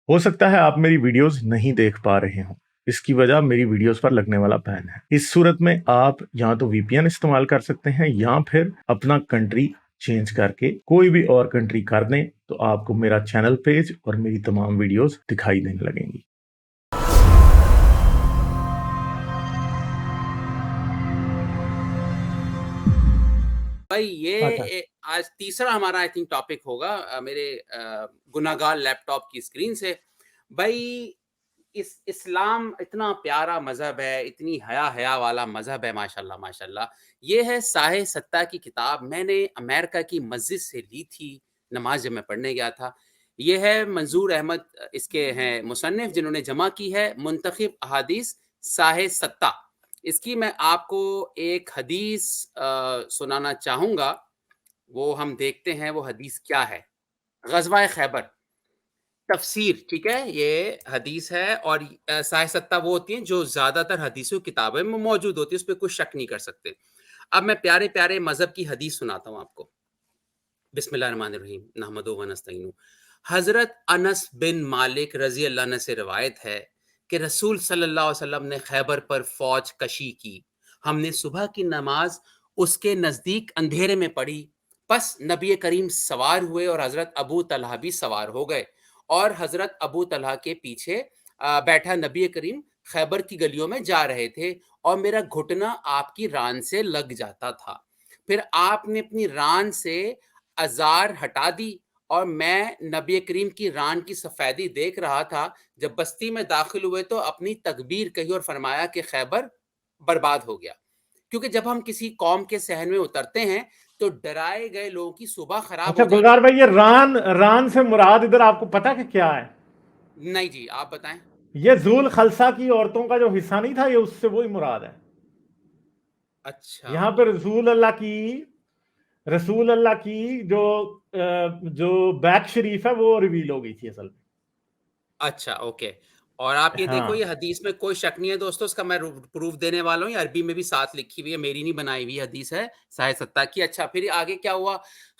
ہو سکتا ہے آپ میری ویڈیوز نہیں دیکھ پا رہے ہوں، اس کی وجہ میری ویڈیوز پر لگنے والا بین ہے۔ اس صورت میں آپ یا تو وی پی این استعمال کر سکتے ہیں یا پھر اپنا کنٹری چینج کر کے کوئی بھی اور کنٹری کر دیں تو آپ کو میرا چینل پیج اور میری تمام ویڈیوز دکھائی دینے لگیں گی۔ بھائی اچھا یہ آج تیسرا ہمارا آئی تھنک ٹاپک ہوگا میرے گناہگار لیپ ٹاپ کی اسکرین سے۔ بھائی اسلام اتنا پیارا مذہب ہے، اتنی حیا والا مذہب ہے، ماشاءاللہ ماشاءاللہ۔ یہ ہے ساحِ ستہ کی کتاب، میں نے امریکہ کی مسجد سے لی تھی نماز جب میں پڑھنے گیا تھا۔ یہ ہے منظور احمد اس کے ہیں مصنف، جنہوں نے جمع کی ہے منتخب احادیث ساحِ ستہ۔ اس کی میں آپ کو ایک حدیث سنانا چاہوں گا، وہ ہم دیکھتے ہیں وہ حدیث کیا ہے۔ غزوہ خیبر تفسیر، ٹھیک ہے، یہ حدیث ہے، اور ساحِ ستہ وہ ہوتی ہیں جو زیادہ تر حدیثوں کتابیں میں موجود ہوتی ہے، اس پہ کوئی شک نہیں کر سکتے۔ اب میں پیارے پیارے مذہب کی حدیث سناتا ہوں آپ کو۔ بسم اللہ الرحمن الرحیم، نحمدہ و نستعینہ۔ حضرت انس بن مالک رضی اللہ عنہ سے روایت ہے کہ رسول صلی اللہ علیہ وسلم نے خیبر پر فوج کشی کی۔ ہم نے صبح کی نماز اس کے نزدیک اندھیرے میں پڑھی، پس نبی کریم سوار ہوئے اور حضرت ابو طلحہ بھی سوار ہو گئے، اور حضرت ابو طلحہ کے پیچھے بیٹھا نبی کریم خیبر کی گلیوں میں جا رہے تھے، اور میرا گھٹنا آپ کی ران سے لگ جاتا تھا۔ پھر آپ نے اپنی ران سے ازار ہٹا دی، اور میں نبی کریم کی ران کی سفیدی دیکھ رہا تھا۔ جب بستی میں داخل ہوئے تو اپنی تکبیر کہی اور فرمایا کہ خیبر برباد ہو گیا، کیونکہ جب ہم کسی قوم کے صحن میں اترتے ہیں تو ڈرائے گئے لوگوں کی صبح خراب ہو جاتی گلزار بھائی، یہ ران سے مراد ادھر آپ کو پتا کہ کیا ہے؟ ہے۔ نہیں جی، آپ بتائیں۔ یہ ذول خلصہ کی عورتوں کا جو حصہ نہیں تھا، یہ اس سے وہی مراد ہے۔ اچھا یہاں پہ رسول اللہ کی جو بیک شریف ہے وہ ریویل ہو گئی تھی اصل میں۔ اچھا اوکے، اور آپ یہ ہاں دیکھو، یہ حدیث میں کوئی شک نہیں ہے دوستو، اس کا میں پروف دینے والا ہوں، یہ عربی میں بھی ساتھ لکھی ہوئی ہے، میری نہیں بنائی ہوئی حدیث ہے ساحِ ستہ کی۔ اچھا پھر آگے کیا ہوا؟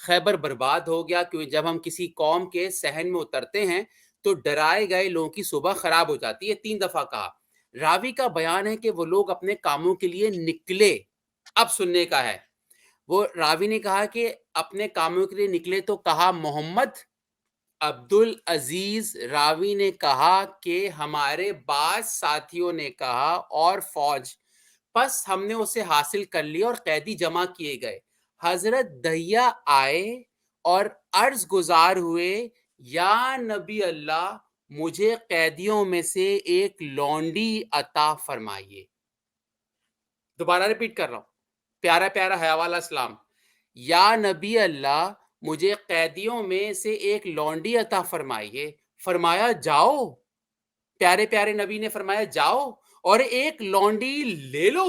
خیبر برباد ہو گیا، کیونکہ جب ہم کسی قوم کے صحن میں اترتے ہیں تو ڈرائے گئے لوگوں کی صبح خراب ہو جاتی ہے، 3 دفعہ کہا۔ راوی کا بیان ہے کہ وہ لوگ اپنے کاموں کے لیے نکلے۔ اب سننے کا ہے، وہ راوی نے کہا کہ اپنے کاموں کے لیے نکلے، تو کہا محمد؟ عبد العزیز راوی نے کہا کہ ہمارے بعض ساتھیوں نے کہا اور فوج، پس ہم نے اسے حاصل کر لیا اور قیدی جمع کیے گئے۔ حضرت دہیا آئے اور عرض گزار ہوئے، یا نبی اللہ، مجھے قیدیوں میں سے ایک لونڈی عطا فرمائیے۔ دوبارہ ریپیٹ کر رہا ہوں، پیارا پیارا حیاء اسلام، یا نبی اللہ، مجھے قیدیوں میں سے ایک لونڈی عطا فرمائیے۔ فرمایا جاؤ، پیارے پیارے نبی نے فرمایا جاؤ اور ایک لونڈی لے لو۔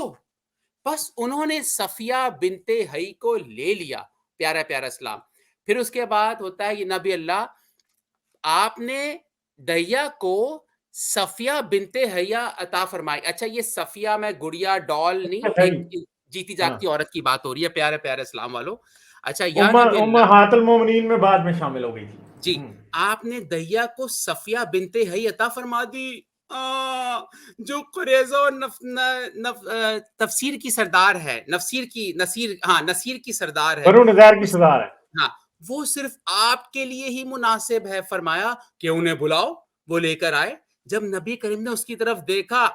بس انہوں نے صفیہ بنت حی کو لے لیا، پیارا پیارا اسلام۔ پھر اس کے بعد ہوتا ہے، یہ نبی اللہ، آپ نے دہیا کو صفیہ بنت حیا عطا فرمائی۔ اچھا، یہ صفیہ میں گڑیا ڈال نہیں، ایک جیتی ہاں، جاگتی عورت کی بات ہو رہی ہے، پیارے پیارے اسلام والو۔ اچھا، یا نبی اللہ، امہات المومنین میں بعد میں شامل ہو گئی جی، تھی۔ آپ نے دہیا کو صفیہ بنت حی عطا فرما دی۔ جو قریظہ اور تفسیر کی سردار ہے، نصیر کی سردار ہے، بنو نذیر کی سردار ہے۔ ہاں، وہ صرف آپ کے لیے ہی مناسب ہے۔ فرمایا کہ انہیں بلاؤ، وہ لے کر آئے۔ جب نبی کریم نے اس کی طرف دیکھا،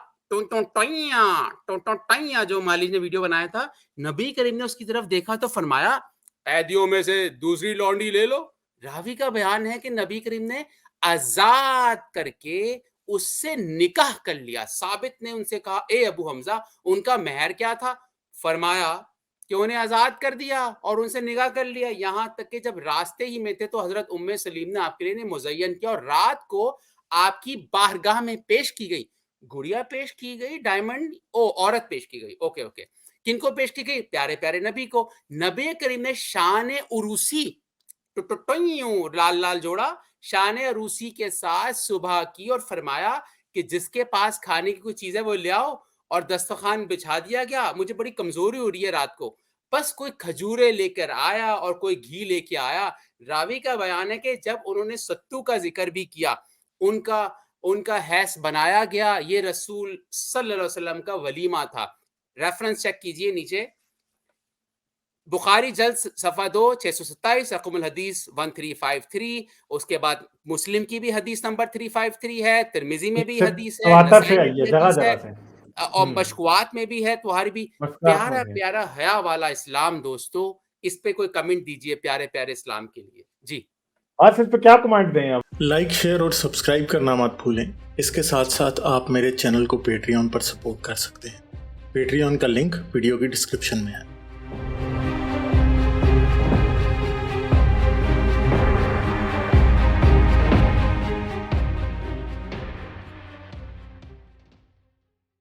جو مالی نے ویڈیو بنایا تھا، نبی کریم نے اس کی طرف دیکھا تو فرمایا قیدیوں میں سے دوسری لونڈی لے لو۔ راوی کا بیان ہے کہ نبی کریم نے آزاد کر کے اس سے نکاح کر لیا۔ ثابت نے ان سے کہا، اے ابو حمزہ، ان کا مہر کیا تھا؟ فرمایا کہ انہیں آزاد کر دیا اور ان سے نکاح کر لیا۔ یہاں تک کہ جب راستے ہی میں تھے تو حضرت ام سلیم نے آپ کے لیے مزین کیا، اور رات کو آپ کی بارگاہ میں پیش کی گئی۔ گڑیا پیش کی گئی، ڈائمنڈ عورت پیش کی گئی، اوکے اوکے۔ کن کو پیش کی گئی؟ پیارے پیارے نبی کو۔ نبی کریم نے شان عروسی، لال لال جوڑا، شان عروسی کے ساتھ صبح کی اور فرمایا کہ جس کے پاس کھانے کی کوئی چیز ہے وہ لے آؤ، اور دسترخوان بچھا دیا گیا۔ مجھے بڑی کمزوری ہو رہی ہے رات کو، بس کوئی کھجورے لے کر آیا اور کوئی گھی لے کے آیا۔ راوی کا بیان ہے کہ جب انہوں نے ستو کا ذکر بھی کیا ان کا حیث بنایا گیا، یہ رسول صلی اللہ علیہ وسلم کا ولیمہ تھا۔ ریفرنس چیک کیجئے نیچے، بخاری جلد صفحہ 2 627 رقم الحدیث 1353، اس کے بعد مسلم کی بھی حدیث نمبر 353 ہے، ترمذی میں بھی حدیث ہے، نسائی میں بھی حدیث ہے، اور مشکوات میں بھی ہے، تمہاری بھی۔ پیارا پیارا حیا والا اسلام دوستو، اس پہ کوئی کمنٹ دیجئے پیارے پیارے اسلام کے لیے۔ جی آج اس پہ کیا کمنٹ دیں آپ؟ لائک، شیئر اور سبسکرائب کرنا مت بھولیں۔ اس کے ساتھ ساتھ آپ میرے چینل کو پیٹریون پر سپورٹ کر سکتے ہیں۔ پیٹریون کا لنک ویڈیو کی ڈسکرپشن میں ہے۔